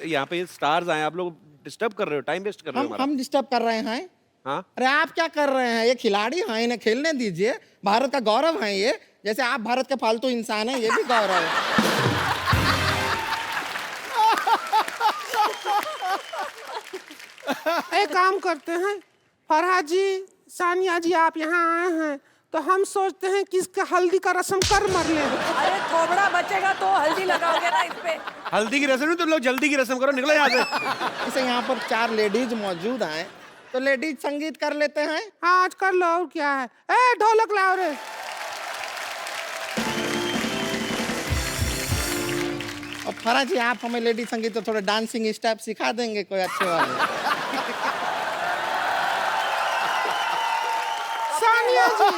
यहाँ पे स्टार्स आए, आप लोग डिस्टर्ब कर रहे हो, टाइम वेस्ट कर रहे हो हमारा। हम डिस्टर्ब कर रहे हैं। हाँ अरे आप क्या कर रहे हैं? ये खिलाड़ी हैं, इन्हें खेलने दीजिए। भारत का गौरव है ये। जैसे आप भारत के फालतू इंसान हैं, ये भी गौरव है। एक काम करते हैं, फरहाद जी, सानिया जी, आप यहाँ आए हैं तो हम सोचते हैं कि इसका हल्दी का रस्म कर मर ले। अरे थोबड़ा बचेगा तो हल्दी लगाओगे ना इस पे। हल्दी की रस्म नहीं, तुम लोग जल्दी की रस्म करो, निकलो यहाँ से। इसे यहाँ पर 4 लेडीज मौजूद हैं, तो लेडीज संगीत कर लेते हैं। हाँ, आज कर लो, और क्या है। ए ढोलक लाओ रे। और फरा जी, आप हमें लेडीज संगीत तो थोड़े डांसिंग स्टेप सिखा देंगे कोई अच्छे वाले? सानिया जी,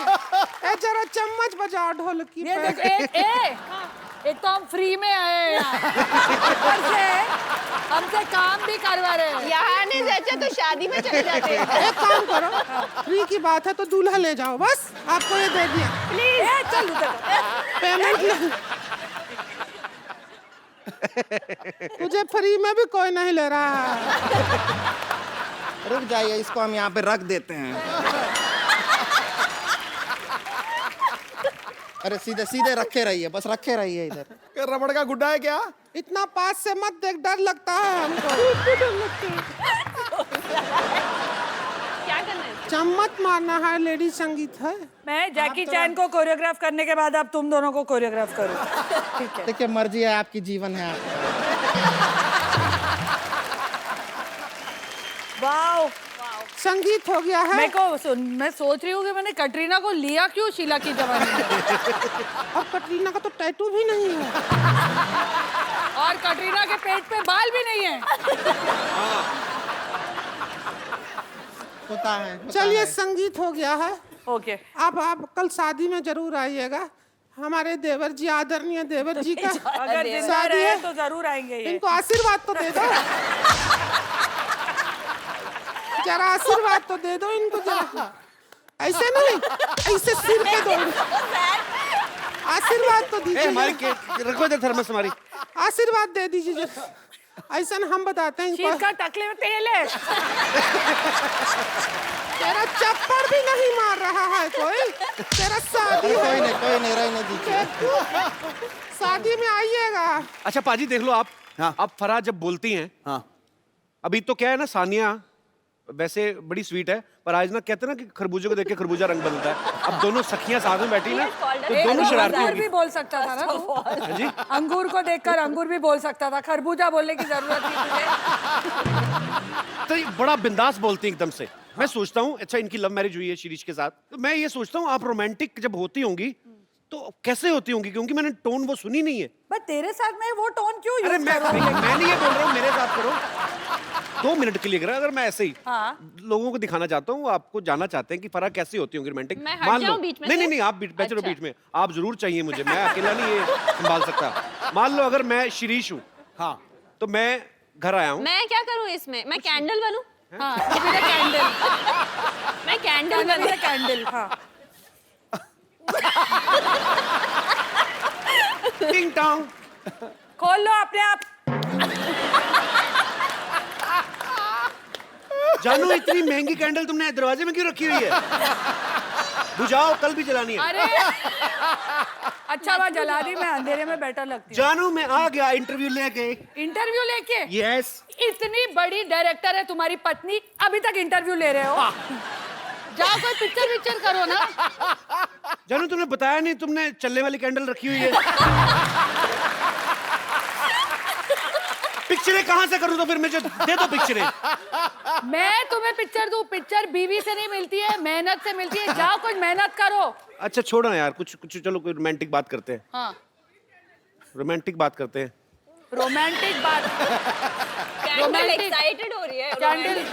ए जरा चम्मच बजाओ ढोलक की ये पे। देख, एक तो हम फ्री में आए हैं यहाँ। ऊपर से हमसे काम भी करवा रहे हैं। यहाँ नहीं जाते तो शादी में चले जाते हैं। एक काम करो, फ्री की बात है तो दूल्हा ले जाओ, बस आपको ये दे दिया। प्लीज चल उधर। पेमेंट ले। तुझे फ्री में भी कोई नहीं ले रहा है। रुक जाइए, इसको हम यहाँ पे रख देते हैं। अरे सीधे सीधे रखे रहिए, बस रखे रहिए इधर। क्या रबड़ का गुड्डा है क्या? इतना पास से मत देख, डर लगता है हमको। क्या करना है? चम्मच मारना है, लेडी संगीत है। मैं जैकी चैन को कोरियोग्राफ करने के बाद अब तुम दोनों को कोरियोग्राफ करूँ। ठीक है। देखिए, मर्जी है आपकी, जीवन है आपका। वाओ, संगीत हो गया है। मैं सोच रही हूँ कि मैंने कटरीना को लिया क्यों शीला की जवानी में। और कटरीना का तो टैटू भी नहीं है। और कटरीना के पेट पे बाल भी नहीं है। होता है। चलिए, संगीत हो गया है। ओके। अब आप कल शादी में जरूर आइएगा। हमारे देवर जी, आदरणीय देवर जी का अगर जिंदा शादी रहे है तो जरूर आएंगे ये। इनको आशीर्वाद तो दे दो। जरा आशीर्वाद तो दे दो इनको जरा। ऐसे नहीं, ऐसे सिर पे दो। आशीर्वाद तो दीजिए। हमारी रखो इधर थर्मस हमारी। आशीर्वाद दे दीजिए। ऐसा हम बताते हैं शील इनको। का टकले में तेल है। तेरा चप्पड़ भी नहीं मार रहा है कोई। तेरा शादी अरे है। कोई नहीं रहने दीजिए। शादी में आइएगा। अच्छा पाजी देख लो आप। हाँ। आप फराज जब बोलती हैं, हाँ। अभी तो क्या है ना, सानिया वैसे बड़ी स्वीट है, पर आज ना कहते हैं ना कि खरबूजे को देख के खरबूजा रंग बदलता है। अब दोनों सखियां साथ में बैठी ना, तो दोनों शरारती अंगूर होंगी। भी बोल सकता था ना तू। जी? अंगूर को देखकर अंगूर भी बोल सकता था, खरबूजा बोलने की जरूरत थी तुझे। तो ये बड़ा बिंदास बोलती हैं एकदम से। मैं सोचता हूँ, अच्छा इनकी लव मैरिज हुई है शिरीष के साथ, तो मैं ये सोचता हूँ आप रोमांटिक जब होती होंगी तो कैसे होती होंगी, क्योंकि मैंने टोन वो सुनी नहीं है। पर तेरे साथ में वो टोन क्यों अरे यूज मैं करूं? नहीं ये बोल रहा हूँ, मेरे साथ करो 2 मिनट के लिए करो। अगर मैं ऐसे ही हाँ। लोगों को दिखाना चाहता हूँ, आपको जानना चाहते हैं कि फराज कैसी होती होंगी रोमांटिक। मैं हट जाऊं बीच में नहीं से? नहीं नहीं, आप बैठे रहो अच्छा। बीच में। आप जरूर चाहिए मुझे, मैं अकेला नहीं ये संभाल सकता। मान लो अगर मैं शिरीष हूँ, हाँ। तो मैं घर आया हूँ। मैं क्या करूं इसमें? मैं कैंडल बनूं? हाँ, कैंडल। मैं कैंडल बनूं? कैंडल, हाँ। टिंग टोंग। खोल लो अपने आप। जानू इतनी महंगी कैंडल तुमने दरवाजे में क्यों रखी हुई है? बुझाओ, कल भी जलानी है। अरे अच्छा, वह जला दी, मैं अंधेरे में बेटर लगती हूँ। जानू मैं आ गया इंटरव्यू लेके। इंटरव्यू लेके? यस। इतनी बड़ी डायरेक्टर है तुम्हारी पत्नी, अभी तक इंटरव्यू ले रहे हो? जाओ कोई पिक्चर करो ना। जानू तुमने बताया नहीं, तुमने चलने वाली कैंडल रखी हुई है। पिक्चरें कहाँ से करूँ तो फिर मुझे दे दो पिक्चरें। मैं तुम्हें पिक्चर दूं? पिक्चर बीवी से नहीं मिलती है, मेहनत से मिलती है। जाओ कुछ मेहनत करो। अच्छा छोड़ो ना यार, कुछ कुछ चलो कोई रोमांटिक बात करते हैं। हाँ, रोमांटिक बात करते हैं। रोमांटिक बात। Candle Romantic. एक्साइटेड हो रही है। कैंडल।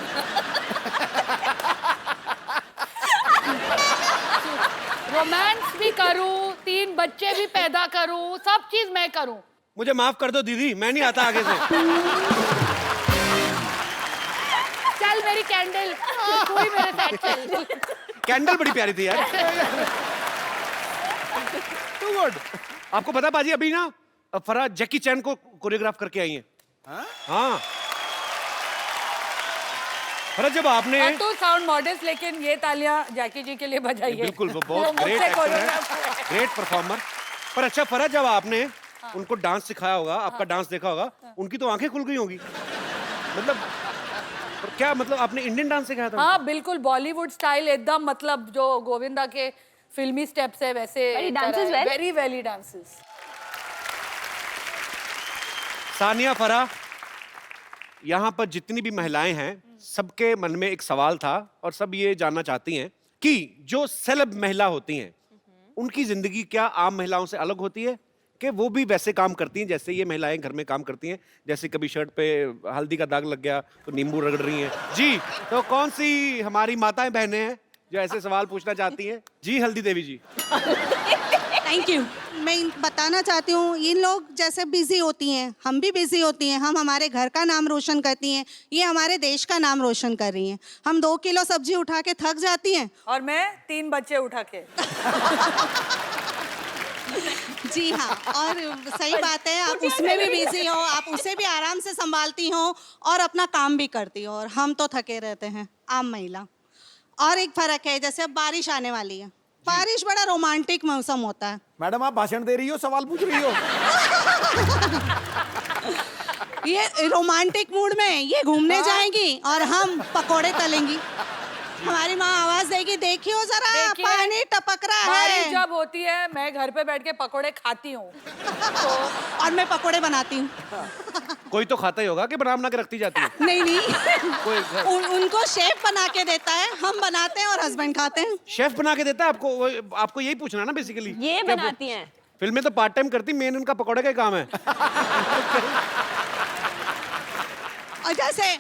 रोमांस भी करूं, 3 बच्चे भी पैदा करूं, सब चीज मैं करूं। मुझे माफ कर दो दीदी, मैं नहीं आता आगे से। चल मेरी कैंडल, तू ही मेरे साथ चल। कैंडल बड़ी प्यारी थी यार। Too good. आपको पता बाजी, अभी ना फराज जैकी चैन को कोरियोग्राफ करके आई हैं। हाँ फरहत जब आपने और तू साउंड मॉडेस्ट, लेकिन ये तालियां जैकी जी के लिए बजाइए। बिल्कुल वो बहुत ग्रेट एक्टर है, ग्रेट परफॉर्मर। पर अच्छा फरहत जब आपने उनको डांस सिखाया होगा, आपका डांस देखा होगा, उनकी तो आंखें खुल गई होगी। मतलब और क्या मतलब आपने इंडियन डांस सिखाया था? हाँ बिल्कुल, बॉलीवुड स्टाइल एकदम, मतलब जो गोविंदा के फिल्मी स्टेप्स है वैसे। But he dances well? Very well he dances. Sania, Farah, यहाँ पर जितनी भी महिलाएं हैं सबके मन में एक सवाल था और सब ये जानना चाहती हैं कि जो सेलेब महिला होती हैं उनकी जिंदगी क्या आम महिलाओं से अलग होती है, कि वो भी वैसे काम करती हैं जैसे ये महिलाएं घर में काम करती हैं, जैसे कभी शर्ट पे हल्दी का दाग लग गया तो नींबू रगड़ रही हैं। जी, तो कौन सी हमारी माताएं बहनें हैं जो ऐसे सवाल पूछना चाहती हैं? जी हल्दी देवी जी। Thank you. मैं बताना चाहती हूँ, इन लोग जैसे बिजी होती हैं, हम भी बिजी होती हैं। हम हमारे घर का नाम रोशन करती हैं, ये हमारे देश का नाम रोशन कर रही हैं। हम 2 किलो सब्जी उठा के थक जाती हैं। और मैं 3 बच्चे उठा के। जी हाँ, और सही बात है, आप उसमें भी बिजी हो, आप उसे भी आराम से संभालती हो और अपना काम भी करती हो, और हम तो थके रहते हैं, आम महिला। और एक फर्क है, जैसे अब बारिश आने वाली है, बारिश बड़ा रोमांटिक मौसम होता है। मैडम आप भाषण दे रही हो, सवाल पूछ रही हो? ये रोमांटिक मूड में ये घूमने जाएंगी और हम पकोड़े तलेंगी। हमारी माँ आवाज देगी, देखियो जरा देखिए, पानी टपक रहा बारिश है। जब होती है मैं घर पे बैठ के पकोड़े खाती हूँ। और मैं पकोड़े बनाती हूँ। कोई तो खाता ही होगा कि बना बना के रखती जाती है? नहीं नहीं, कोई उनको शेफ बना के देता है, हम बनाते हैं और हस्बैंड खाते हैं। शेफ बना के देता है आपको? आपको यही पूछना है ना बेसिकली? ये बनाती हैं। फिल्में तो पार्ट टाइम करती, मेन उनका पकौड़े का ही काम है। और जैसे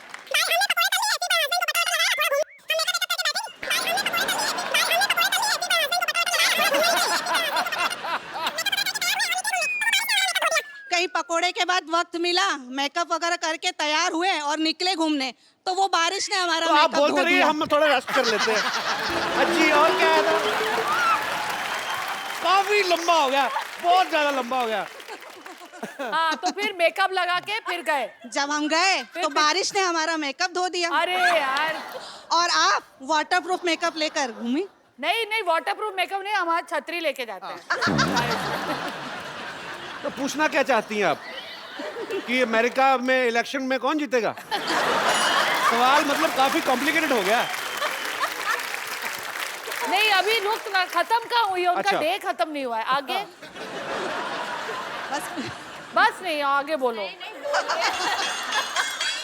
कहीं पकोड़े के बाद वक्त मिला, मेकअप वगैरह करके तैयार हुए और निकले घूमने, तो वो बारिश ने हमारा तो आप मेकअप बोलते धो रहिए, दिया। हम थोड़ा रेस्ट कर लेते हैं। अच्छी, और क्या है था? काफी लंबा हो गया, बहुत ज्यादा लंबा हो गया। हाँ, तो फिर मेकअप लगा के फिर गए। जब हम गए तो बारिश ने हमारा मेकअप धो दिया। अरे यार, और आप वाटरप्रूफ मेकअप लेकर घूमी। नहीं नहीं, वाटरप्रूफ मेकअप नहीं, हमारा छतरी लेके जाते हैं। तो पूछना क्या चाहती हैं आप कि अमेरिका में इलेक्शन में कौन जीतेगा? सवाल मतलब काफी कॉम्प्लिकेटेड हो गया। नहीं अभी रुक ना, खत्म कहाँ हुई है उनका? अच्छा। डे खत्म नहीं हुआ है, आगे बस बस नहीं, आगे बोलो।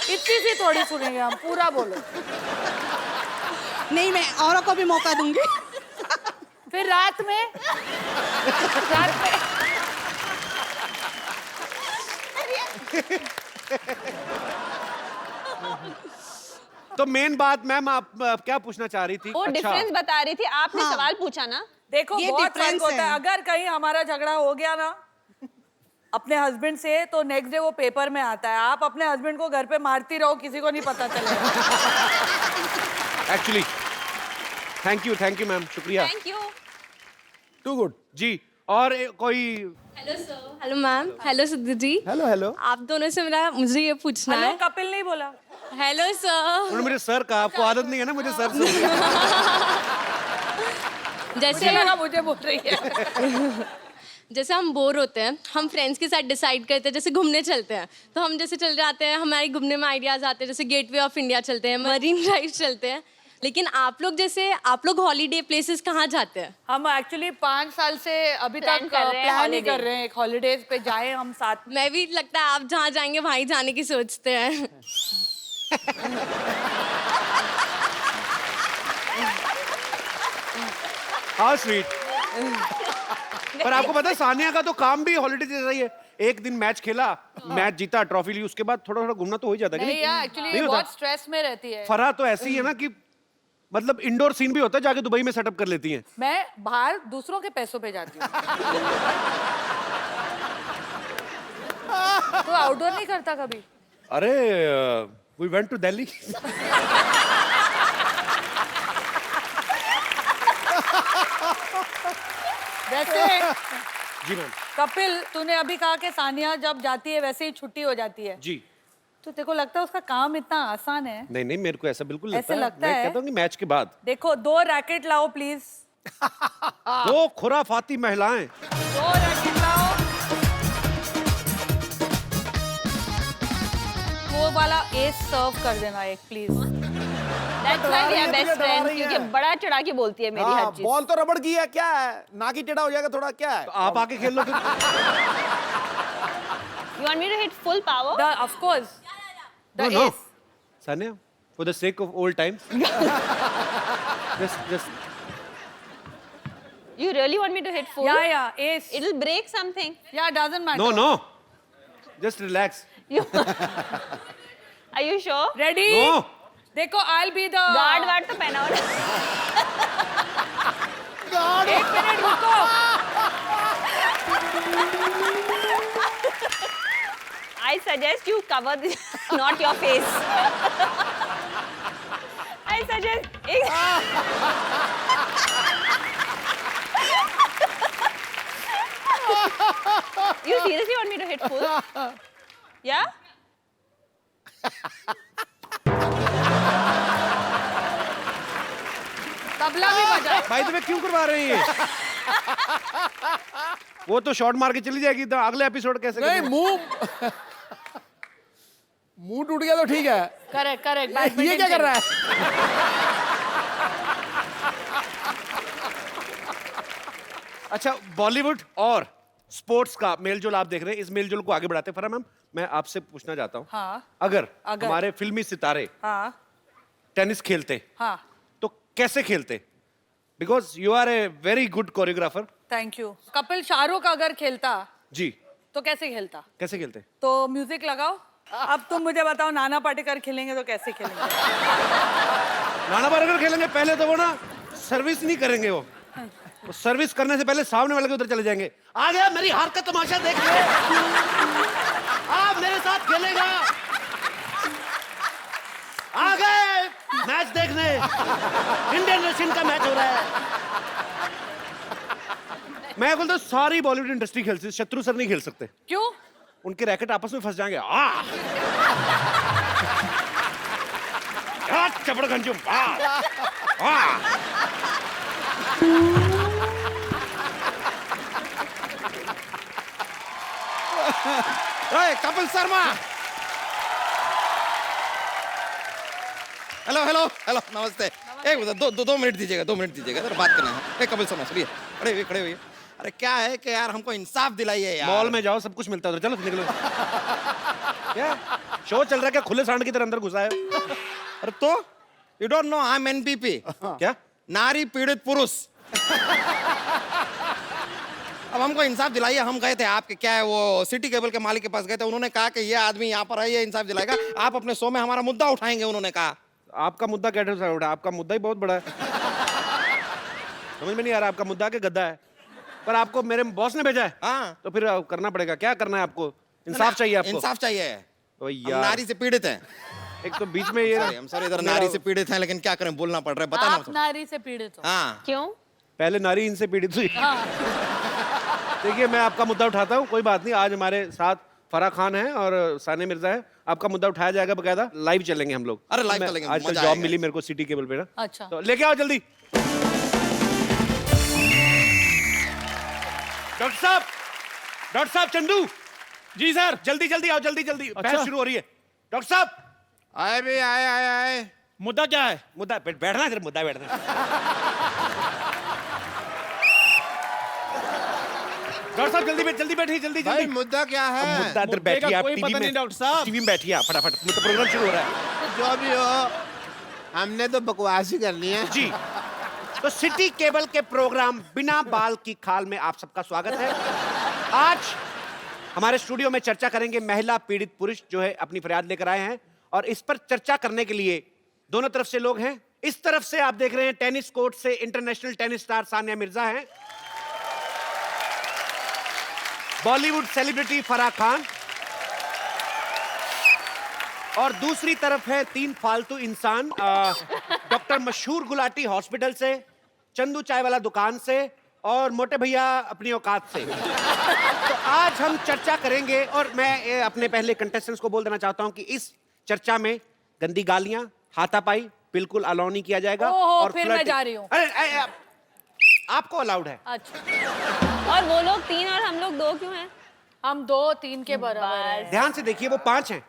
इतनी सी थोड़ी सुनेंगे हम, पूरा बोलो। नहीं, मैं औरों को भी मौका दूंगी। फिर रात में तो मेन बात मैम आप क्या पूछना चाह रही थी? वो डिफरेंस बता रही थी, आपने हाँ। सवाल पूछा ना। देखो ये बहुत फर्क difference होता है। है। अगर कहीं हमारा झगड़ा हो गया ना अपने हस्बैंड से, तो नेक्स्ट डे वो पेपर में आता है। आप अपने हस्बैंड को घर पे मारती रहो, किसी को नहीं पता चलेगा। एक्चुअली थैंक यू मैम, शुक्रिया। Thank you. Too good. जी, और कोई? Hello sir. Hello ma'am. Hello Sidhu ji. Hello hello. आप दोनों से मुझे ये पूछना हेलो है। कपिल नहीं बोला। Hello sir. उन्होंने मुझे सर कहा, आपको आदत नहीं है ना मुझे सर से? जैसे मुझे बोल रही है। जैसे हम बोर होते हैं, हम फ्रेंड्स के साथ डिसाइड करते हैं जैसे घूमने चलते हैं, तो हम जैसे चल जाते हैं, हमारे घूमने में आइडियाज आते हैं, जैसे गेटवे ऑफ इंडिया चलते हैं, मरीन ड्राइव चलते हैं। लेकिन आप लोग हॉलीडे प्लेसेस कहाँ जाते हैं? हम एक्चुअली 5 साल से अभी Plan तक कर रहे हैं प्लान ही holiday। कर रहे हैं, एक हॉलीडेज पे जाए हम साथ में। मैं भी लगता है आप जहाँ जाएंगे वहीं जाने की सोचते हैं। हाँ स्वीट। पर आपको पता है सानिया का तो काम भी हॉलीडे जैसा ही है। एक दिन मैच खेला, मैच जीता, ट्रॉफी ली, उसके बाद थोड़ा थोड़ा घूमना तो हो ही जाता है कि नहीं यार, एक्चुअली नहीं होता? बहुत स्ट्रेस में रहती है। फराह तो ऐसी है ना कि मतलब इंडोर सीन भी होता है, जाके दुबई में सेटअप कर लेती हैं। मैं बाहर दूसरों के पैसों पे जाती हूँ। तो आउटडोर नहीं करता कभी? अरे वी वेंट टू दिल्ली। वैसे जी मैम। कपिल, तूने अभी कहा कि सानिया जब जाती है वैसे ही छुट्टी हो जाती है। जी। तो तेरे को लगता है उसका काम इतना आसान है? नहीं नहीं, मेरे को ऐसा बिल्कुल ऐसे लगता लगता है। मैं है? कहता हूँ कि मैच के बाद देखो 2 रैकेट लाओ प्लीज। 2 खुराफाती महिलाएं। 2 रैकेट लाओ। वो वाला एस सर्व कर देना एक please. That's why we are best friends, क्योंकि बड़ा चढ़ा के बोलती है मेरी हर चीज। बॉल तो रबड़ की है, क्या है नाक ही टेढ़ा हो जाएगा थोड़ा, क्या है? तो आप आके खेल लो फिर। You want me to hit full power? Of course. The No, no. ace. Sanya, for the sake of old times. just. You really want me to hit full? Yeah, ace. It'll break something. Yeah, doesn't matter. No. Just relax. Are you sure? Ready? No. देखो, I'll be the guard ward तो पहना हो। एक minute रुको। I suggest you cover this, not your face. I suggest. You seriously want me to hit full? Yeah? Tabla भी बजा। भाई तुम्हें क्यों करवा रहे हैं ये? वो तो शॉट मार के चली जाएगी, तो अगले एपिसोड कैसे नहीं, करेंगे? मुंह टूट गया तो ठीक है। करेक्ट। ये क्या कर रहा है? अच्छा, बॉलीवुड और स्पोर्ट्स का मेलजोल आप देख रहे हैं, इस मेलजोल को आगे बढ़ाते हैं। फरा मैम, मैं आपसे पूछना चाहता हूँ, हाँ। अगर अगर। हमारे फिल्मी सितारे हाँ टेनिस खेलते हाँ। तो कैसे खेलते? Because you are a very good choreographer. Thank you. Kapil Shahrukh अगर खेलता जी, तो कैसे खेलता? कैसे खेलते? तो म्यूजिक लगाओ। अब तुम मुझे बताओ, नाना पाटेकर खेलेंगे तो कैसे खेलेंगे? नाना पाटेकर खेलेंगे, पहले तो वो ना सर्विस नहीं करेंगे, वो सर्विस करने से पहले सामने वाले के उधर चले जाएंगे। आ गया, मेरी हार का तमाशा देख ले, आप मेरे साथ खेलेगा। आ गए मैच देखने, इंडियन रशियन का मैच हो रहा है। मैं बोलता हूँ सारी बॉलीवुड इंडस्ट्री खेलती है, शत्रु सर नहीं खेल सकते। क्यों? उनके रैकेट आपस में फंस जाएंगे। चपड़ गंजुम। कपिल शर्मा। हेलो नमस्ते। एक दो मिनट दीजिएगा, 2 मिनट दीजिएगा, बात करना है। कपिल शर्मा सुनिए, खड़े हुए। अरे क्या है कि यार हमको इंसाफ दिलाइए यार। मॉल में जाओ, सब कुछ मिलता है उधर, चलो निकलो। क्या शो चल रहा है क्या? खुले सांड की तरह अंदर घुसा है। अरे तो you don't know I am NPP. क्या? नारी पीड़ित पुरुष। अब हमको इंसाफ दिलाइए। हम गए थे आपके, क्या है वो, सिटी केबल के मालिक के पास गए थे। उन्होंने कहा कि ये आदमी यहाँ पर है, ये इंसाफ दिलाएगा। आप अपने शो में हमारा मुद्दा उठाएंगे, उन्होंने कहा। आपका मुद्दा कैसे उठा? आपका मुद्दा ही बहुत बड़ा है। समझ में नहीं आ रहा, आपका मुद्दा के गद्दा है, पर आपको मेरे बॉस ने भेजा है। हाँ, तो फिर करना पड़ेगा। क्या करना है आपको? इंसाफ चाहिए आपको? इंसाफ चाहिए। ओ हम यार, नारी से पीड़ित हैं। एक तो बीच में ये हम सॉरी, इधर नारी से पीड़ित हैं, लेकिन क्या करें, बोलना पड़ रहा है। बताना। आप नारी से पीड़ित हो? हाँ। क्यों? पहले नारी इनसे पीड़ित हुई। देखिए, मैं आपका मुद्दा उठाता हूँ, कोई बात नहीं। आज हमारे साथ फराह खान है और सानिया मिर्जा है। आपका मुद्दा उठाया जाएगा, बकायदा लाइव चलेंगे हम लोग। अरे लाइव चलेंगे, आज मजा जॉब आएगा। मिली मेरे को सिटी केबल पे ना। अच्छा। तो लेके आओ जल्दी। डॉक्टर साहब चंदू। जी सर। जल्दी आओ, जल्दी। बहस शुरू हो रही है। डॉक्टर साहब आए भी आए। मुद्दा क्या है? मुद्दा बैठना इधर, मुद्दा बैठना। डॉक्टर साहब जल्दी बैठिए, जल्दी। मुद्दा क्या है? मुद्दा इधर मुद्दे का बैठिए आप। कोई पता नहीं डॉक्टर साहब। टीवी में बैठिए आप, फटाफट। तो प्रोग्राम शुरू हो रहा है। जो भी हो, हमने तो बकवास ही करनी है। जी, तो सिटी केबल के प्रोग्राम बिना बाल की खाल में आप सबका स्वागत है। आज हमारे स्टूडियो में चर्चा करेंगे महिला पीड़ित पुरुष जो है अपनी फरियाद लेकर आए हैं, और इस पर चर्चा करने के लिए दोनों तरफ से लोग हैं। इस तरफ से आप देख रहे हैं टेनिस कोर्ट से international tennis star Sania Mirza हैं, बॉलीवुड सेलिब्रिटी फराह खान, और दूसरी तरफ है 3 फालतू इंसान, डॉक्टर मशहूर गुलाटी हॉस्पिटल से, चंदू चाय वाला दुकान से, और मोटे भैया अपनी औकात से। तो आज हम चर्चा करेंगे और मैं अपने पहले कंटेस्टेंट्स को बोल देना चाहता हूं कि इस चर्चा में गंदी गालियां, हाथापाई बिल्कुल अलाउ नहीं किया जाएगा। ओहो, और फिर मैं flirting- जा रही हूं। अरे, आपको अलाउड है। अच्छा, और वो लोग 3 और हम लोग 2 क्यों हैं? हम 2-3 के बराबर हैं। ध्यान से देखिए, वो 5 हैं।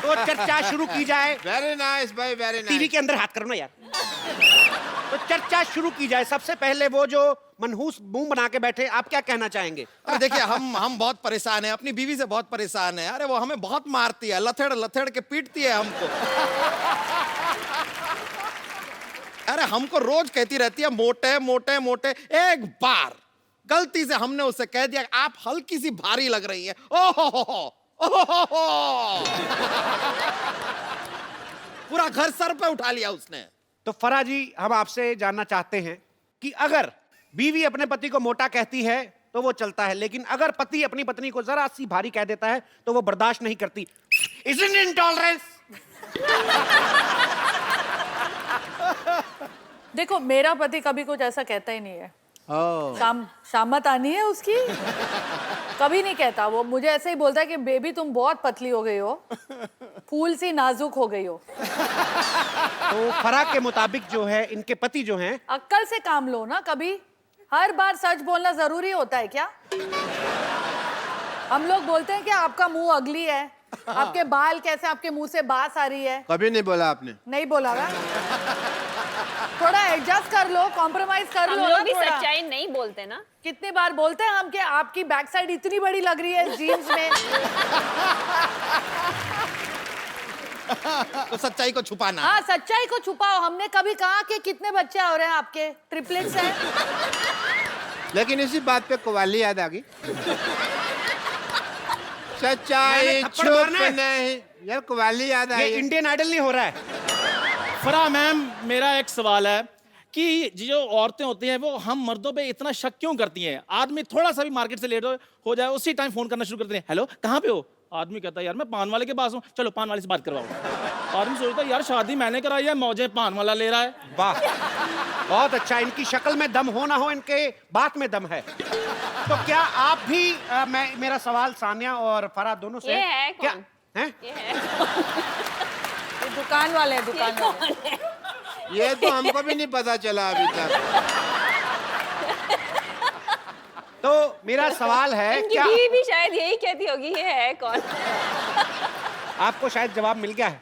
तो चर्चा शुरू की जाए। वेरी नाइस भाई, वेरी टीवी नाइस। के अंदर हाथ करो ना यार। तो चर्चा शुरू की जाए। सबसे पहले वो जो मनहूस मुंह बना के बैठे, आप क्या कहना चाहेंगे? अरे देखिए, हम बहुत परेशान हैं, अपनी बीवी से बहुत परेशान है। अरे वो हमें बहुत मारती है, लथेड़ लथेड़ के पीटती है हमको। अरे हमको रोज कहती रहती है मोटे मोटे मोटे। एक बार गलती से हमने उससे कह दिया आप हल्की सी भारी लग रही है, ओहो पूरा घर सर पे उठा लिया उसने। तो फरा जी, हम आपसे जानना चाहते हैं कि अगर बीवी अपने पति को मोटा कहती है तो वो चलता है, लेकिन अगर पति अपनी पत्नी को जरा सी भारी कह देता है तो वो बर्दाश्त नहीं करती। Isn't it intolerance? देखो, मेरा पति कभी कुछ ऐसा कहता ही नहीं है। शामत आनी है उसकी, कभी नहीं कहता। वो मुझे ऐसे ही बोलता है कि बेबी तुम बहुत पतली हो गई हो, फूल सी नाजुक हो गई हो। तो फरा के मुताबिक जो है, इनके पति जो हैं, अक्ल से काम लो ना। कभी हर बार सच बोलना जरूरी होता है क्या? हम लोग बोलते हैं कि आपका मुंह अगली है, आपके बाल कैसे, आपके मुंह से बास आ रही है। कभी नहीं बोला आपने। नहीं बोला ना? थोड़ा एडजस्ट कर लो, कॉम्प्रोमाइज कर हम लो लोग ना भी थोड़ा। सच्चाई नहीं बोलते ना। कितनी बार बोलते हैं हम कि आपकी बैक साइड इतनी बड़ी लग रही है जीन्स में। तो सच्चाई को छुपाना। हाँ, सच्चाई को छुपाओ। हमने कभी कहा कि कितने बच्चे हो रहे हैं आपके? ट्रिपलेट्स हैं। लेकिन इसी बात पे कवाली याद आ गई। सच्चाई मैंने थप्पड़ छुप मारना है। नहीं, यार कवाली याद ये आई। इंडियन आइडल नहीं हो रहा है। फरा मैम, मेरा एक सवाल है कि जो औरतें होती हैं वो हम मर्दों पे इतना शक क्यों करती हैं? आदमी थोड़ा सा भी मार्केट से लेट हो जाए, उसी टाइम फोन करना शुरू करते हैं, हेलो कहाँ पे हो? आदमी कहता है यार मैं पान वाले के पास हूँ, चलो पान वाले से बात करवाओ। आदमी सोचता है यार शादी मैंने कराई है, मौजे पान वाला ले रहा है। वाह, बहुत अच्छा। इनकी शक्ल में दम हो ना हो, इनके बात में दम है। तो क्या आप भी मेरा सवाल सानिया और फरा दोनों से ये है क्या कौन? है? ये है ये दुकान वाले हैं, दुकान वाले। ये तो हमको भी नहीं पता चला अभी तक। तो मेरा सवाल है, इनकी क्या बीवी भी शायद यही कहती होगी, ये है कौन? आपको शायद जवाब मिल गया है?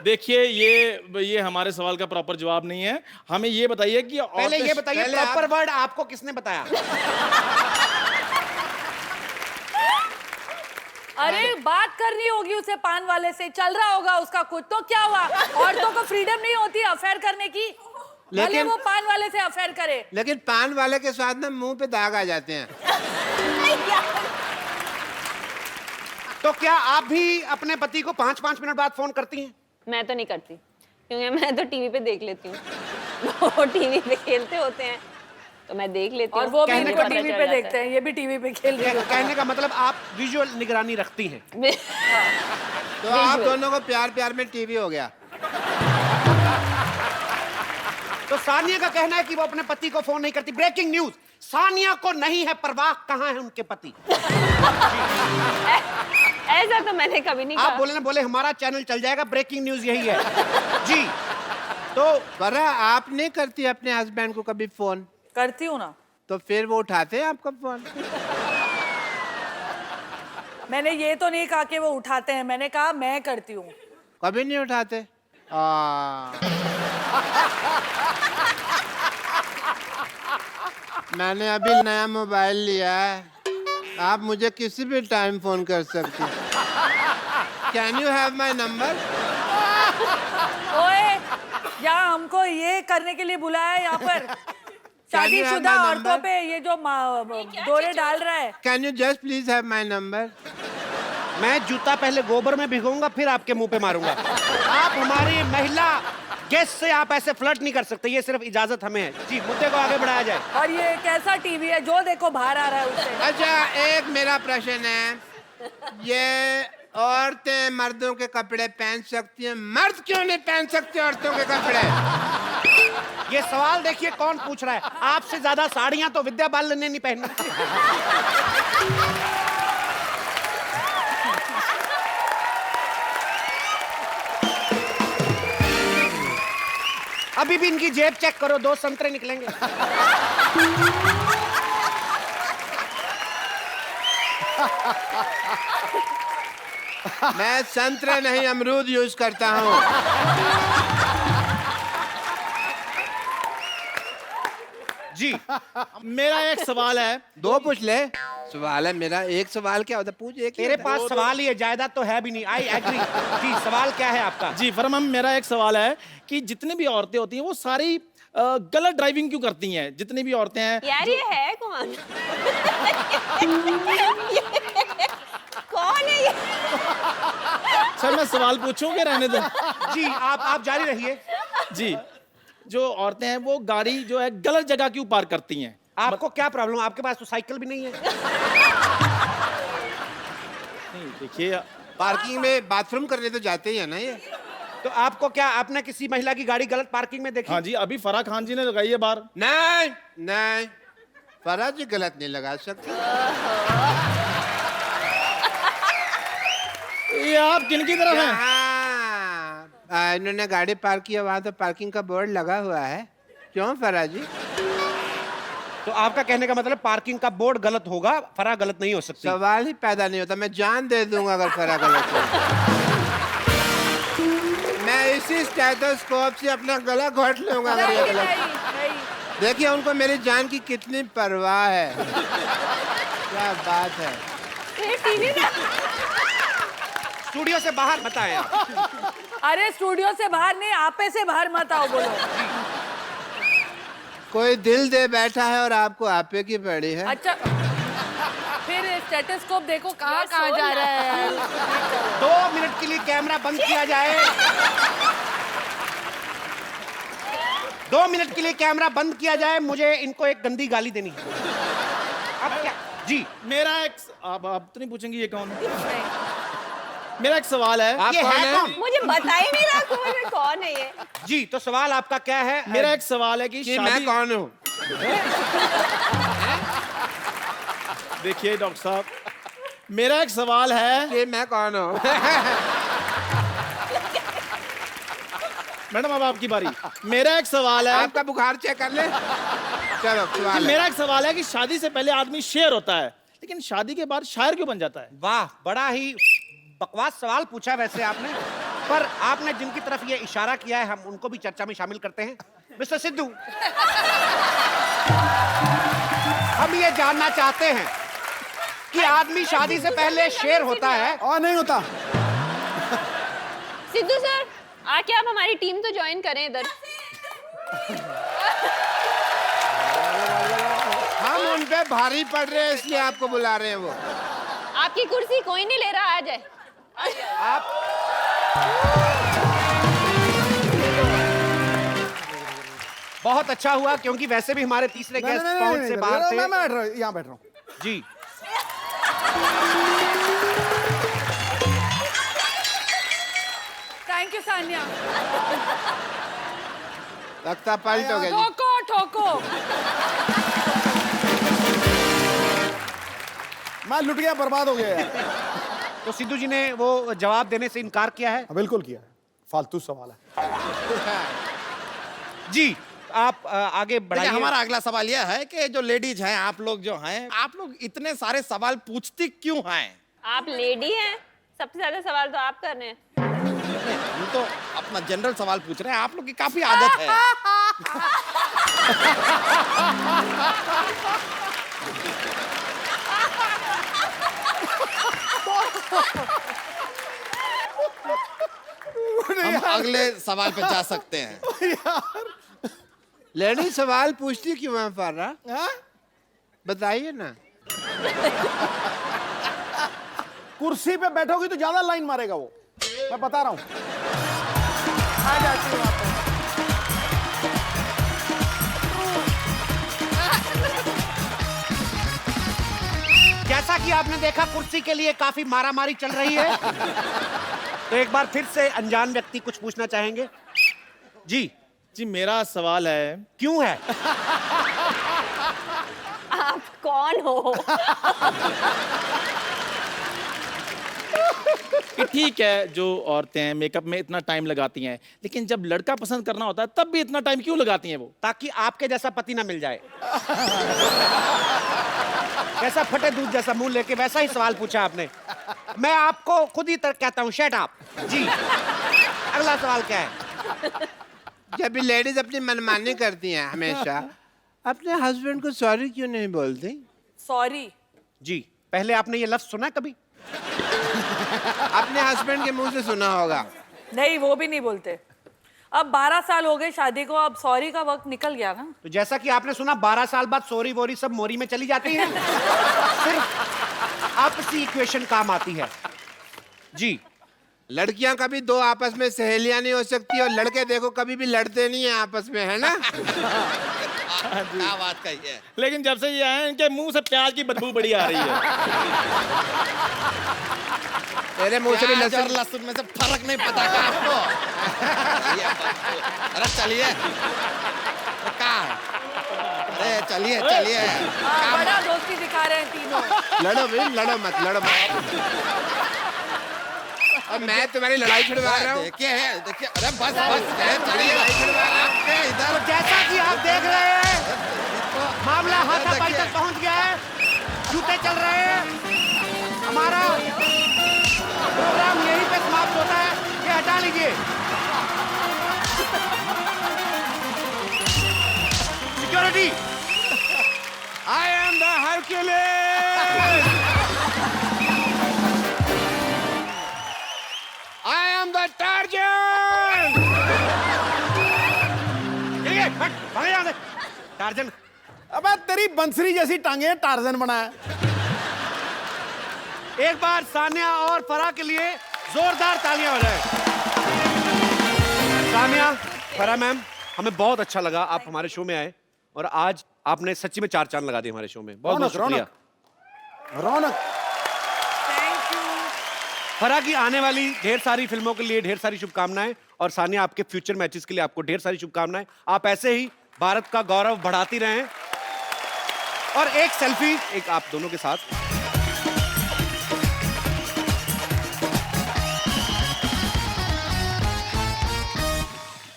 देखिए, ये हमारे सवाल का प्रॉपर जवाब नहीं है। हमें ये बताइए कि पहले ये बताइए, पहले प्रॉपर वर्ड आपको किसने बताया? अरे बात करनी होगी उसे पान वाले से, चल रहा होगा उसका कुछ। तो क्या हुआ? औरतों को फ्रीडम नहीं होती अफेयर करने की? भले लेकिन- वो पान वाले से अफेयर करे। लेकिन पान वाले के साथ ना मुंह पे दाग आ जाते हैं। तो क्या आप भी अपने पति को 5-5 मिनट बाद फोन करती हैं? मैं तो नहीं करती, क्योंकि मैं तो टीवी पे देख लेती हूँ। वो टीवी पे खेलते होते हैं तो मैं देख लेती हूँ। और वो भी कहने इनको का टीवी पे देखते हैं, ये भी टीवी पे खेल रहे हैं। कहने का मतलब आप विजुअल निगरानी रखती हैं। तो आप दोनों को प्यार प्यार में टीवी हो गया। तो सानिया का कहना है कि वो अपने पति को फोन नहीं करती। ब्रेकिंग न्यूज, सानिया को नहीं है परवाह कहाँ है उनके पति। ऐसा तो मैंने कभी नहीं आप कहा। बोले ना, बोले हमारा चैनल चल जाएगा, ब्रेकिंग न्यूज यही है जी। तो बरा आप नहीं करती अपने हस्बैंड को कभी फोन? करती हूँ ना। तो फिर वो उठाते हैं आपका फोन? मैंने ये तो नहीं कहा कि वो उठाते हैं, मैंने कहा मैं करती हूँ। कभी नहीं उठाते? मैंने अभी नया मोबाइल लिया है, आप मुझे किसी भी टाइम फोन कर सकती हैं। Can you have my number? ओए, यहाँ हमको ये करने के लिए बुलाया है यहाँ पर? शादीशुदा my औरतों number? पे ये जो दौरे डाल रहा है। Can you just please have my number? मैं जूता पहले गोबर में भिगोऊंगा, फिर आपके मुंह पे मारूंगा। आप हमारी महिला गेस्ट से आप ऐसे फ्लर्ट नहीं कर सकते, ये सिर्फ इजाजत हमें है जी। मुद्दे को आगे बढ़ाया जाए। और ये कैसा टीवी है जो देखो बाहर आ रहा है उससे? अच्छा, एक मेरा प्रश्न है, ये औरतें मर्दों के कपड़े पहन सकती हैं, मर्द क्यों नहीं पहन सकते औरतों के कपड़े? ये सवाल देखिए कौन पूछ रहा है। आपसे ज्यादा साड़ियां तो विद्या बालन ने नहीं पहनी। अभी भी इनकी जेब चेक करो, 2 संतरे निकलेंगे। मैं संतरे नहीं अमरूद यूज करता हूँ। जी मेरा एक सवाल है। 2 पूछ ले। सवाल है मेरा, एक सवाल क्या होता है? पूछ एक ही तेरे होता है। पास सवाल ही है, जायदाद तो है भी नहीं। I agree. जी सवाल क्या है आपका? जी फरमान, मेरा एक सवाल है कि जितनी भी औरतें होती हैं वो सारी गलत ड्राइविंग क्यों करती हैं? जितनी भी औरतें हैं। यार ये है कौन? कौन है ये? सर मैं सवाल पूछूं कि रहने दो? जी आप जारी रहिए। जी, जो औरतें हैं वो गाड़ी जो है गलत जगह क्यों पार्क करती हैं? आपको क्या प्रॉब्लम? आपके पास तो साइकिल भी नहीं है। नहीं देखिए, पार्किंग में बाथरूम करने तो जाते ही है ना ये। तो आपको क्या, आपने किसी महिला की गाड़ी गलत पार्किंग में देखी? हाँ जी, अभी फराह खान जी ने लगाई है बाहर। नहीं नहीं, फराज जी गलत नहीं लगा सकते। ये आप किन की तरफ हैं? हाँ, इन्होंने गाड़ी पार्क किया, वहाँ तो पार्किंग का बोर्ड लगा हुआ है। क्यों फराज जी? तो आपका कहने का मतलब पार्किंग का बोर्ड गलत होगा, फराह गलत नहीं हो सकती। सवाल ही पैदा नहीं होता। मैं जान दे दूंगा अगर फराज गलत हो। मैं इसी स्टेथोस्कोप से अपना गला घोट लूंगा अगर ये गलत। देखिए उनको मेरी जान की कितनी परवाह है। क्या बात है। स्टूडियो से बाहर मत आए आप। अरे स्टूडियो से बाहर नहीं, आपे से बाहर मत आओ। बोलो। कोई दिल दे बैठा है और आपको आपे की पड़ी है। अच्छा फिर स्टेथोस्कोप देखो कहाँ कहाँ जा रहा है यार। 2 मिनट के लिए कैमरा बंद किया जाए। 2 मिनट के लिए कैमरा बंद किया जाए। मुझे इनको एक गंदी गाली देनी है। अब क्या? जी मेरा एक, आप तो नहीं पूछेंगे ये कौन है? मेरा एक सवाल है। ये है कौन? मुझे बता ही नहीं रहा कौन है ये। जी तो सवाल आपका क्या है? मेरा एक सवाल है कि मैं शादी। कौन हूँ? देखिए डॉक्टर साहब, मेरा एक सवाल है। कि मैं कौन हूँ? मैडम अब आपकी बारी। मेरा एक सवाल है। आपका बुखार चेक कर ले। चलो कि सवाल है। मेरा एक सवाल है कि शादी से पहले आदमी शेर होता है, लेकिन शादी के बाद शायर क्यों बन जाता है? वाह, बड़ा ही बकवास सवाल पूछा वैसे आपने, पर आपने जिनकी तरफ ये इशारा किया है हम उनको भी चर्चा में शामिल करते हैं। मिस्टर सिद्धू, हम ये जानना चाहते हैं कि आदमी शादी से पहले शेर होता है और नहीं होता? सिद्धू सर आके आप हमारी टीम तो ज्वाइन करें इधर। हम उन पे भारी पड़ रहे हैं इसलिए आपको बुला रहे हैं वो। आपकी कुर्सी कोई नहीं ले रहा, आ जाए। आप। बहुत अच्छा हुआ क्योंकि वैसे भी हमारे तीसरे गेस्ट पहुंच से बाहर थे। मैं यहाँ बैठ रहा हूँ। जी थैंक यू सान्या। तख्ता पलट हो गया जी। ठोको ठोको। मैं लुट गया, बर्बाद हो गया यार। तो सिद्धू जी ने वो जवाब देने से इनकार किया है। बिल्कुल किया, फालतू सवाल है। जी आप आगे बढ़ाइए। देखिए, हमारा अगला सवाल यह है कि जो लेडीज हैं, आप लोग जो हैं, आप लोग इतने सारे सवाल पूछती क्यों हैं? आप लेडी हैं, सबसे ज्यादा सवाल तो आप कर रहे हैं। हम तो अपना जनरल सवाल पूछ रहे हैं, आप लोग की काफी आदत है। हम अगले सवाल पे जा सकते हैं। लेडी सवाल पूछती क्यों है फारा? बताइए ना। कुर्सी पे बैठोगी तो ज्यादा लाइन मारेगा वो, मैं बता रहा हूँ। आ जाती हूँ वहाँ पे। जैसा कि आपने देखा कुर्सी के लिए काफी मारामारी चल रही है। तो एक बार फिर से अनजान व्यक्ति कुछ पूछना चाहेंगे? जी जी मेरा सवाल है, क्यों है? आप कौन हो? कि ठीक है जो औरतें मेकअप में इतना टाइम लगाती हैं, लेकिन जब लड़का पसंद करना होता है तब भी इतना टाइम क्यों लगाती हैं वो? ताकि आपके जैसा पति ना मिल जाए। कैसा फटे दूध जैसा मुंह लेके वैसा ही सवाल पूछा आपने। मैं आपको खुद ही कहता हूँ शट अप। जी अगला सवाल क्या है? जब भी लेडीज अपनी मनमानी करती हैं हमेशा, अपने हस्बैंड को सॉरी क्यों नहीं बोलती? सॉरी। जी पहले आपने ये लफ्ज सुना कभी? अपने हस्बैंड के मुंह से सुना होगा। नहीं, वो भी नहीं बोलते। अब 12 साल हो गए शादी को, अब सॉरी का वक्त निकल गया ना। तो जैसा कि आपने सुना 12 साल बाद सोरी वोरी सब मोरी में चली जाती हैं। सिर्फ आपसी इक्वेशन काम आती है। जी लड़कियां कभी दो आपस में सहेलियां नहीं हो सकती, और लड़के देखो कभी भी लड़ते नहीं है आपस में, है ना? क्या बात कही है। लेकिन जब से ये आए हैं, इनके मुंह से प्याज की बदबू बड़ी आ रही है। तेरे मुंह से भी प्याज और लहसुन। लहसुन में से फर्क नहीं पता क्या आपको? अरे चलिए कहाँ? अरे चलिए चलिए। हाँ, बड़ा दोस्ती दिखा रहे हैं तीनों। लड़ो भाई, लड़ो मत, लड़ो मत। और मैं तुम्हारी लड़ाई छुड़वा रहा हूँ। देखिए अरे बस चलिए आपके इधर। जैसा कि आप देख रहे हैं मामला हाथापाई तक पहुंच गया है, जूते चल रहे हैं। हमारा प्रोग्राम यहीं पे समाप्त होता है, ये हटा लीजिए। Security, I am the Hercules, I am the torsion. भागे यहाँ से। टार्जन, अबे तेरी बंसरी जैसी टांगे टार्जन बना है। एक बार सानिया और फराह के लिए जोरदार तालियां हो जाए। सानिया, फराह मैम, हमें बहुत अच्छा लगा आप हमारे शो में आए, और आज आपने सच्ची में 4 चांद लगा दिए हमारे शो में। बहुत बहुत शुक्रिया। रौनक। Thank you. फराह की आने वाली ढेर सारी फिल्मों के लिए ढेर सारी शुभकामनाएं, और सानिया आपके फ्यूचर मैचेस के लिए आपको ढेर सारी शुभकामनाएं। आप ऐसे ही भारत का गौरव बढ़ाती रहें। और एक सेल्फी एक आप दोनों के साथ।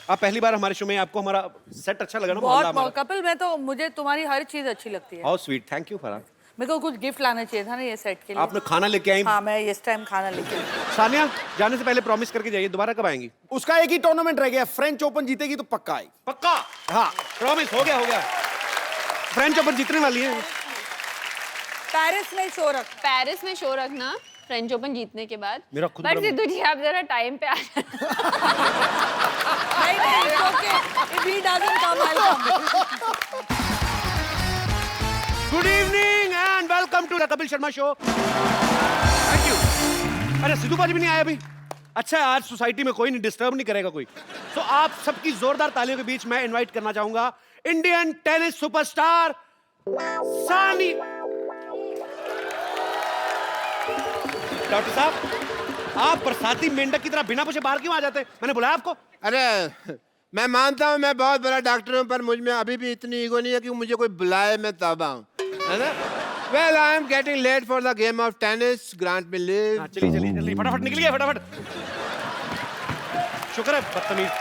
आप पहली बार हमारे शो में, आपको हमारा सेट अच्छा लगा ना? बहुत कपिल, मैं तो, मुझे तुम्हारी हर चीज अच्छी लगती है। How sweet, thank you Farah. मेरे को कुछ गिफ्ट लाना चाहिए था ना ये सेट के लिए। आपने खाना लेके आई। हाँ, मैं इस टाइम खाना लेके आई। सानिया, जाने से पहले प्रॉमिस करके जाइए, दोबारा कब आएंगी? उसका एक ही टूर्नामेंट रह गया, फ्रेंच ओपन जीतेगी तो पक्का आएगी। पक्का? हाँ, प्रॉमिस हो गया। फ्रेंच ओपन जीतने वाली है। पेरिस में शो रखना फ्रेंच ओपन जीतने के बाद। मेरा खुद बट बड़ा- सिद्धू जी आप जरा टाइम पे आ नहीं, it's okay. If he doesn't come, I'll come. Good evening and welcome to the Kapil Sharma show. Thank you. अरे सिद्धू बाजी भी नहीं आया अभी? अच्छा है, आज सोसाइटी में कोई नहीं, डिस्टर्ब नहीं करेगा कोई। तो आप सबकी जोरदार तालियों के बीच मैं इनवाइट करना चाहूंगा इंडियन टेनिस सुपरस्टार सानी। डॉक्टर साहब, आप बरसाती मेंढक की तरह बिना पूछे बाहर क्यों आ जाते? मैंने बुलाया आपको? अरे मैं मानता हूँ मैं बहुत बड़ा डॉक्टर हूँ, पर मुझ में अभी भी इतनी ईगो नहीं है कि मुझे कोई बुलाए मैं तब आऊँ, है ना? Well, I am getting late for the game of tennis. Grant me leave. हाँ, चलिए फटाफट निकलिए, फटाफट। शुक्र है, बदतमीज।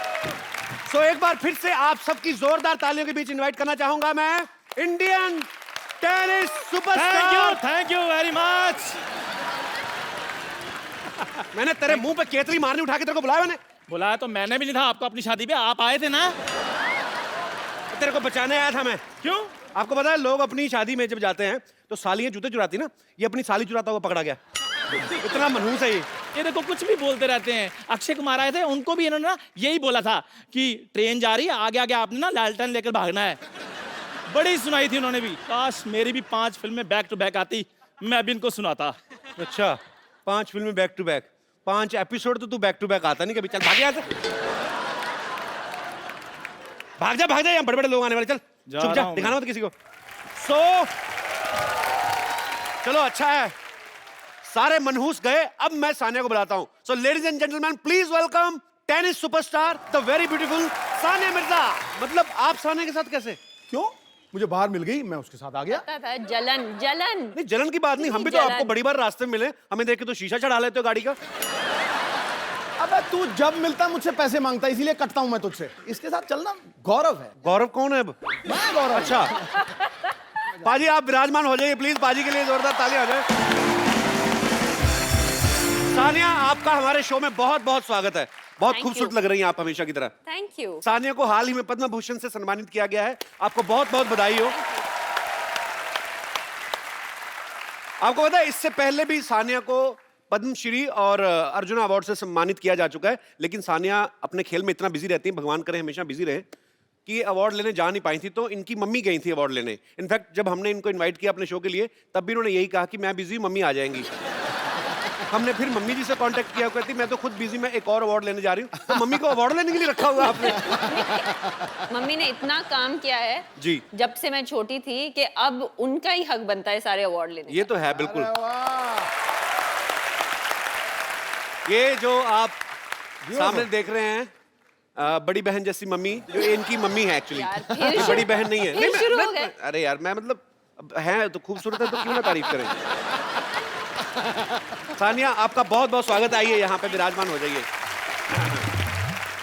सो एक बार फिर से आप सबकी जोरदार तालियों के बीच इनवाइट करना चाहूंगा मैं Indian tennis superstar. Thank you very much. मैंने तेरे मुंह पे केतली मारनी उठा के तेरे को बुलाया मैंने? बुलाया तो मैंने भी नहीं था आपको, अपनी शादी पे आप आए थे ना। तेरे को बचाने आया था मैं। क्यों? आपको पता है लोग अपनी शादी में जब जाते हैं तो सालियां जूते चुराती ना, ये अपनी साली चुराता हुआ पकड़ा गया। इतना मनहूस है ये देखो कुछ भी बोलते रहते हैं। अक्षय कुमार आए थे, उनको भी इन्होंने ना यही बोला था कि ट्रेन जा रही है, आगे आगे आपने ना लालटेन लेकर भागना है। बड़ी सुनाई थी उन्होंने भी। काश मेरी भी 5 फिल्में बैक टू बैक आती, मैं भी इनको सुनाता। अच्छा, 5 फिल्में बैक टू बैक, 5 एपिसोड तो तू बैक टू बैक आता नहीं कभी। चल भाग यहाँ से, भाग जा, यहाँ बड़े बड़े लोग आने वाले। चल चुप जा, दिखाना मत किसी को। चलो अच्छा है, सारे मनहूस गए, अब मैं सानिया को बुलाता हूं। So ladies and gentleman, please welcome tennis superstar the very beautiful Sania Mirza. मतलब आप सानिया के साथ कैसे? क्यों? मुझे बाहर मिल गई, मैं उसके साथ आ गया। पता था, जलन जलन। नहीं जलन की बात नहीं, हम भी तो जलन। आपको बड़ी बार रास्ते में मिले, हमें देख के तो शीशा चढ़ा लेते हो गाड़ी का। अबे तू जब मिलता मुझसे पैसे मांगता, इसीलिए कटता हूं मैं तुझसे। इसके साथ चलना गौरव है। गौरव कौन है अब? मैं गौरव। अच्छा पाजी आप विराजमान हो जाइए प्लीज, पाजी के लिए जोरदार तालियां हो जाए। सानिया आपका हमारे शो में बहुत बहुत स्वागत है। बहुत Thank खूबसूरत you. लग रही हैं आप हमेशा की तरह। Thank you. सानिया को हाल ही में पद्म भूषण से सम्मानित किया गया है, आपको बहुत बहुत बधाई हो। आपको पता है इससे पहले भी सानिया को पद्मश्री और अर्जुन अवार्ड से सम्मानित किया जा चुका है, लेकिन सानिया अपने खेल में इतना बिजी रहती है, भगवान करे हमेशा बिजी रहे, कि ये अवार्ड लेने जा नहीं पाई थी। तो इनकी मम्मी गई थी अवार्ड लेने। इनफैक्ट जब हमने इनको इनवाइट किया अपने शो के लिए, तब भी इन्होंने यही कहा कि मैं बिजी, मम्मी आ जाएंगी। हमने फिर मम्मी जी से कांटेक्ट किया, कहती मैं तो खुद बिजी, मैं एक और अवार्ड लेने जा रही हूँ। तो मम्मी को अवार्ड लेने के लिए रखा हुआ आपने? मम्मी ने इतना काम किया है जी जब से मैं छोटी थी कि अब उनका ही हक बनता है सारे अवार्ड लेने ये तो है बिल्कुल। ये जो आप सामने देख रहे हैं बड़ी बहन जैसी मम्मी, जो इनकी मम्मी है एक्चुअली, यार, फिर ये शुरू- बड़ी बहन नहीं है। फिर नहीं, मैं- शुरू हो मैं- गए। अरे यार मैं मतलब अब है तो खूबसूरत है तो क्यों ना तारीफ करें। सानिया आपका बहुत बहुत स्वागत, आइए यहाँ पे विराजमान हो जाइए।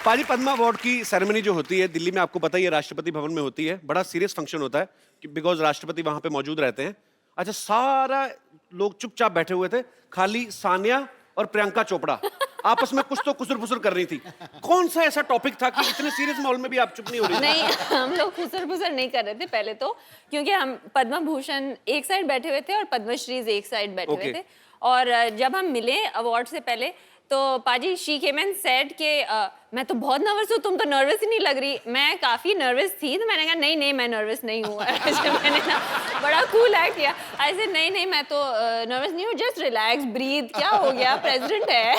पाजी पद्मा अवार्ड की सेरेमनी जो होती है दिल्ली में, आपको पता ही है, राष्ट्रपति भवन में होती है। बड़ा सीरियस फंक्शन होता है बिकॉज राष्ट्रपति वहां पे मौजूद रहते हैं। अच्छा सारा लोग चुपचाप बैठे हुए थे, खाली सानिया और प्रियंका चोपड़ा आपस में कुछ तो कुसुर-पुसुर कर रही थी। कौन सा ऐसा टॉपिक था कि इतने सीरियस माहौल में भी आप चुप नहीं हो रही थी? नहीं, हम लोग खुसर-फुसर नहीं कर रहे थे पहले तो, क्योंकि हम पद्म भूषण एक साइड बैठे हुए थे और पद्मश्री एक साइड बैठे हुए Okay. थे। और जब हम मिले अवार्ड से पहले तो पाजी शी केम एंड सेड के मैं तो बहुत नर्वस हूँ, तुम तो नर्वस ही नहीं लग रही। मैं काफी नर्वस थी, तो मैंने कहा नहीं नहीं मैं नर्वस नहीं हूँ। ऐसे मैंने ना बड़ा कूल एक्ट किया। ऐसे नहीं नहीं मैं तो नर्वस नहीं हूँ, जस्ट रिलैक्स ब्रीथ, क्या हो गया, प्रेसिडेंट है।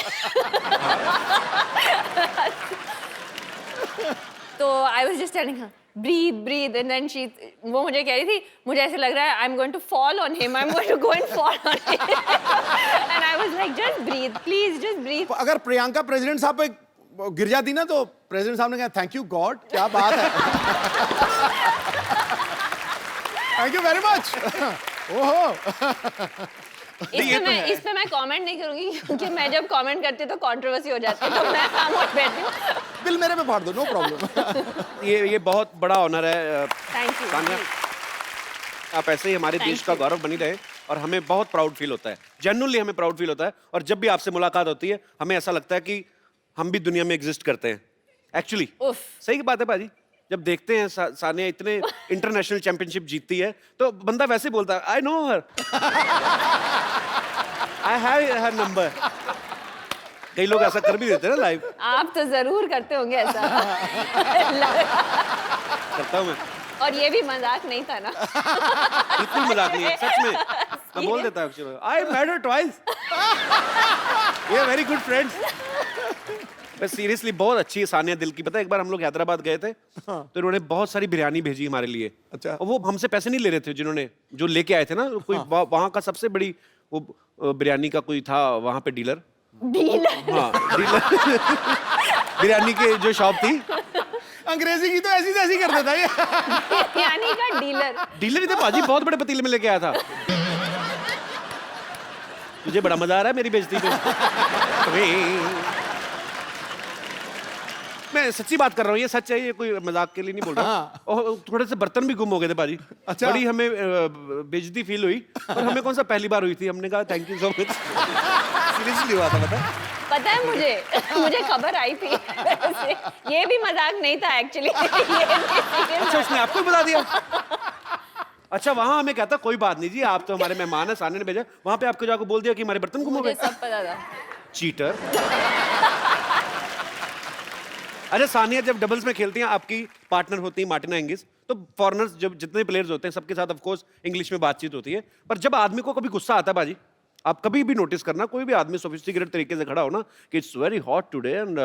तो I was just telling her breathe breathe and then she, वो मुझे कह रही थी मुझे ऐसे लग रहा है I am going to fall on him, I am going to go and fall on him. And I was like just breathe please, just breathe. अगर प्रियंका प्रेसिडेंट साहब पे गिर जाती ना तो प्रेसिडेंट साहब ने कहा थैंक यू गॉड, क्या बात है। Thank you very much. ओहो इस पे मैं कमेंट नहीं करूंगी, क्योंकि मैं जब कमेंट करती हूँ तो कंट्रोवर्सी हो जाती है, तो मैं खामोश बैठती हूँ। दिल मेरे पे फाड़ दो, नो प्रॉब्लम। ये बहुत बड़ा ऑनर है थैंक यू। सानिया, आप ऐसे ही हमारे Thank देश का you. गौरव बनी रहे और हमें बहुत प्राउड फील होता है, जेन्युइनली हमें प्राउड फील होता है। और जब भी आपसे मुलाकात होती है हमें ऐसा लगता है कि हम भी दुनिया में एग्जिस्ट करते हैं एक्चुअली। उफ। सही बात है बाजी, जब देखते हैं सानिया इतने इंटरनेशनल चैंपियनशिप जीतती है तो बंदा वैसे बोलता है I know her, I have her number. कई लोग ऐसा कर भी देते हैं ना लाइव। आप तो जरूर करते होंगे ऐसा। करता हूँ मैं, और ये भी मजाक नहीं था ना? बिल्कुल मजाक नहीं है, सच में मैं बोल देता हूँ। I met her twice, we are very good friends. बस सीरियसली बहुत अच्छी है सानिया दिल की। पता है एक बार हम लोग हैदराबाद गए थे तो इन्होंने बहुत सारी बिरयानी भेजी हमारे लिए। अच्छा। और वो हमसे पैसे नहीं ले रहे थे, जिन्होंने जो लेके आए थे ना, कोई वहाँ का सबसे बड़ी वो बिरयानी का कोई था वहाँ पे डीलर। हाँ डीलर बिरयानी की जो शॉप थी। अंग्रेजी की तो ऐसी तैसी कर देता ये। बिरयानी का डीलर। डीलर ही थे पाजी, बहुत बड़े पतीले में लेके आया था। मुझे बड़ा मजा आ रहा है मेरी बेइज्जती पे। मैं सच्ची बात कर रहा हूँ, ये सच है, ये कोई मजाक के लिए नहीं बोल रहा। और थोड़े से बर्तन भी गुम हो गए थे बाजी। अच्छा। बड़ी हमें बेइज्जती फील हुई, और हमें कौन सा पहली बार हुई थी। हमने कहा thank you so much. Seriously हुआ था पता है मुझे खबर आई थी। ये भी मजाक नहीं था एक्चुअली। अच्छा उसने आपको भी बता दिया? अच्छा वहां हमें कहता कोई बात नहीं जी, आप तो हमारे मेहमान है, सानिया ने भेजा। वहां पे आपको जाकर बोल दिया कि हमारे बर्तन गुम हो मुझे गए। सब पता था। चीटर। अच्छा सानिया जब डबल्स में खेलती हैं, आपकी पार्टनर होती है मार्टिना हिंगिस, तो फॉरेनर्स जब जितने प्लेयर्स होते हैं सबके साथ ऑफ कोर्स इंग्लिश में बातचीत होती है, पर जब आदमी को कभी गुस्सा आता है बाजी, आप कभी भी नोटिस करना, कोई भी आदमी सोफिस्टिकेटेड तरीके से खड़ा हो ना कि it's very hot today and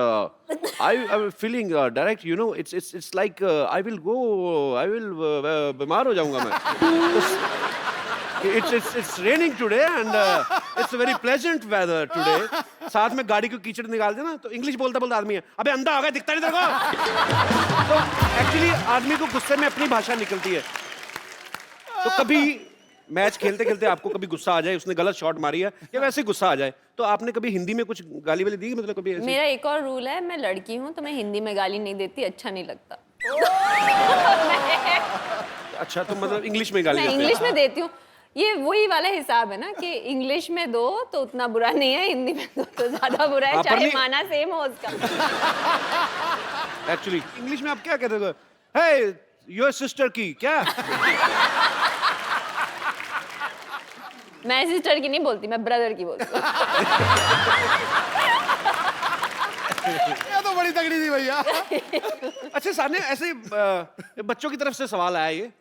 I am feeling direct you know it's like I will बीमार हो जाऊंगा मैं। It's raining today and it's a very pleasant weather today. साथ में गाड़ी को कीचड़ निकाल देना तो इंग्लिश बोलता बोलता आदमी है, अबे अंधा हो गया, दिखता नहीं तेरे को? तो एक्चुअली आदमी को गुस्से में अपनी भाषा निकलती है। तो कभी मैच खेलते खेलते आपको कभी गुस्सा आ जाए, उसने गलत शॉट मारी है या वैसे ही गुस्सा आ जाए, तो आपने कभी हिंदी में कुछ गाली वाली दी, मतलब कभी ऐसे? मेरा एक और रूल है, मैं लड़की हूँ तो मैं हिंदी में गाली नहीं देती, अच्छा नहीं लगता। अच्छा, तो मतलब इंग्लिश में गाली मैं देते हैं? इंग्लिश में देती हूँ। ये वही वाला हिसाब है ना कि इंग्लिश में दो तो उतना बुरा नहीं है, हिंदी में दो तो ज्यादा बुरा है, हाँ, पर चाहे नहीं- माना सेम हो उसका। एक्चुअली इंग्लिश में आप क्या कहते हो? हे योर सिस्टर की क्या? मैं सिस्टर की नहीं बोलती, मैं ब्रदर की बोलती हूँ। ये तो बड़ी तगड़ी थी भैया। अच्छा सामने ऐसे बच्चों की तरफ से सवाल आया ये